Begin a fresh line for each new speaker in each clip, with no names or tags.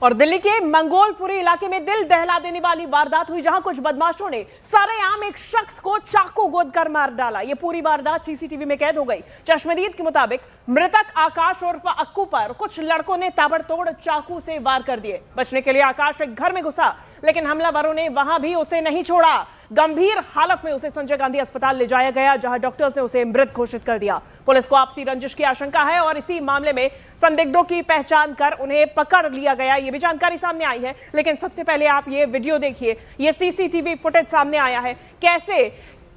और दिल्ली के मंगोलपुरी इलाके में दिल दहला देने वाली वारदात हुई, जहां कुछ बदमाशों ने सरेआम एक शख्स को चाकू गोद कर मार डाला। यह पूरी वारदात सीसीटीवी में कैद हो गई। चश्मदीद के मुताबिक मृतक आकाश उर्फ अक्कू पर कुछ लड़कों ने ताबड़तोड़ चाकू से वार कर दिए। बचने के लिए आकाश एक घर में घुसा, लेकिन हमलावरों ने वहां भी उसे नहीं छोड़ा। गंभीर हालत में उसे संजय गांधी अस्पताल ले जाया गया, जहां डॉक्टर्स ने उसे मृत घोषित कर दिया। पुलिस को आपसी रंजिश की आशंका है और इसी मामले में संदिग्धों की पहचान कर उन्हें पकड़ लिया गया, ये भी जानकारी सामने आई है। लेकिन सबसे पहले आप ये वीडियो देखिए, ये सीसीटीवी फुटेज सामने आया है, कैसे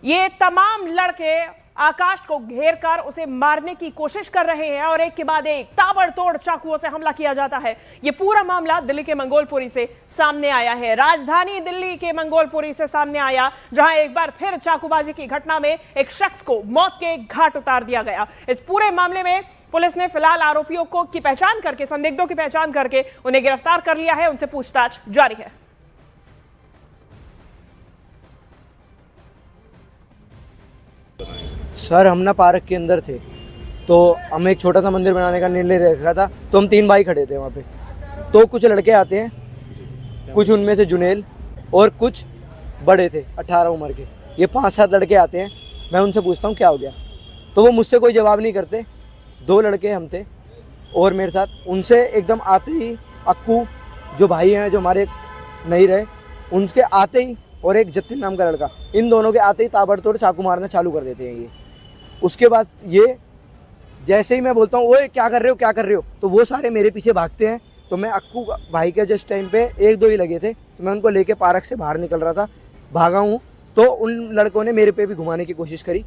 ये तमाम लड़के आकाश को घेर कर उसे मारने की कोशिश कर रहे हैं और एक के बाद एक ताबड़तोड़ चाकुओं से हमला किया जाता है। यह पूरा मामला दिल्ली के मंगोलपुरी से सामने आया है, राजधानी दिल्ली के मंगोलपुरी से सामने आया, जहां एक बार फिर चाकूबाजी की घटना में एक शख्स को मौत के घाट उतार दिया गया। इस पूरे मामले में पुलिस ने फिलहाल आरोपियों की पहचान करके, संदिग्धों की पहचान करके उन्हें गिरफ्तार कर लिया है, उनसे पूछताछ जारी है।
सर, हम ना पार्क के अंदर थे, तो हम एक छोटा सा मंदिर बनाने का निर्णय रखा था, तो हम 3 भाई खड़े थे वहाँ पे। तो कुछ लड़के आते हैं, कुछ उनमें से जुनेल और कुछ बड़े थे 18 उम्र के। ये 5-7 लड़के आते हैं, मैं उनसे पूछता हूँ क्या हो गया, तो वो मुझसे कोई जवाब नहीं करते। 2 लड़के हम थे और मेरे साथ, उनसे एकदम आते ही अक्कू जो भाई हैं, जो हमारे नहीं रहे, उनके आते ही और एक जतिन नाम का लड़का, इन दोनों के आते ही ताबड़तोड़ चाकू मारना चालू कर देते हैं ये। उसके बाद ये जैसे ही मैं बोलता हूँ ओए क्या कर रहे हो क्या कर रहे हो, तो वो सारे मेरे पीछे भागते हैं। तो मैं अक्कू भाई के जिस टाइम पे 1-2 ही लगे थे, तो मैं उनको लेके पार्क से बाहर निकल रहा था, भागा हूँ, तो उन लड़कों ने मेरे पे भी घुमाने की कोशिश करी।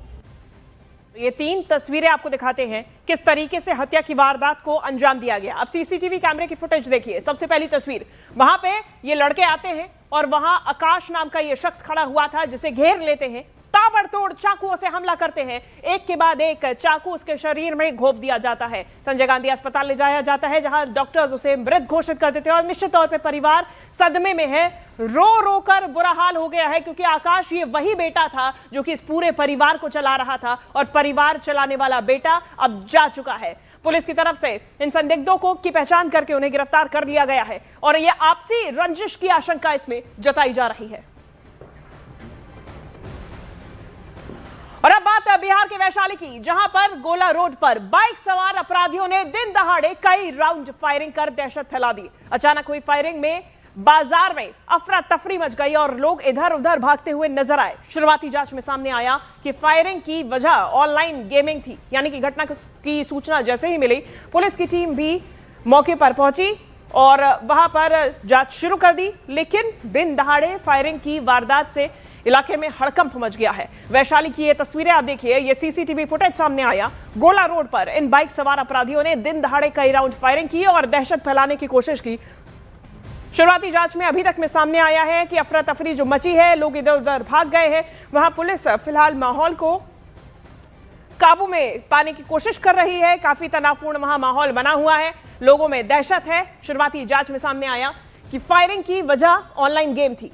ये 3 तस्वीरें आपको दिखाते हैं किस तरीके से हत्या की वारदात को अंजाम दिया गया। अब सीसीटीवी कैमरे की फुटेज देखिए। सबसे पहली तस्वीर, वहां पे ये लड़के आते हैं और वहां आकाश नाम का ये शख्स खड़ा हुआ था, जिसे घेर लेते हैं, ताबड़तोड़ चाकुओं से हमला करते हैं, एक के बाद एक चाकू उसके शरीर में घोंप दिया जाता है। संजय गांधी अस्पताल ले जाया जाता है, जहां डॉक्टर्स उसे मृत घोषित कर देते हैं और निश्चित तौर पे परिवार सदमे में है, रो रो कर बुरा हाल हो गया है, क्योंकि आकाश ये वही बेटा था जो कि इस पूरे परिवार को चला रहा था और परिवार चलाने वाला बेटा अब जा चुका है। पुलिस की तरफ से इन संदिग्धों की पहचान करके उन्हें गिरफ्तार कर लिया गया है और यह आपसी रंजिश की आशंका इसमें जताई जा रही है। और अब बात बिहार के वैशाली की, जहां पर गोला रोड पर बाइक सवार अपराधियों ने दिन दहाड़े कई राउंड फायरिंग कर दहशत फैला दी। अचानक हुई फायरिंग में बाजार में अफरा तफरी मच गई और लोग इधर उधर भागते हुए नजर आए। शुरुआती जांच में सामने आया कि फायरिंग की वजह ऑनलाइन गेमिंग थी, यानी कि घटना की सूचना जैसे ही मिली, पुलिस की टीम भी मौके पर पहुंची और वहां पर जांच शुरू कर दी। लेकिन दिन दहाड़े फायरिंग की वारदात से इलाके में हड़कंप मच गया है। वैशाली की ये तस्वीरें आप देखिए, ये सीसीटीवी फुटेज सामने आया। गोला रोड पर इन बाइक सवार अपराधियों ने दिन दहाड़े कई राउंड फायरिंग की और दहशत फैलाने की कोशिश की। शुरुआती जांच में अभी तक में सामने आया है कि अफरा तफरी जो मची है, लोग इधर उधर भाग गए हैं। वहां पुलिस फिलहाल माहौल को काबू में पाने की कोशिश कर रही है। काफी तनावपूर्ण वहां माहौल बना हुआ है, लोगों में दहशत है। शुरुआती जांच में सामने आया कि फायरिंग की वजह ऑनलाइन गेम थी।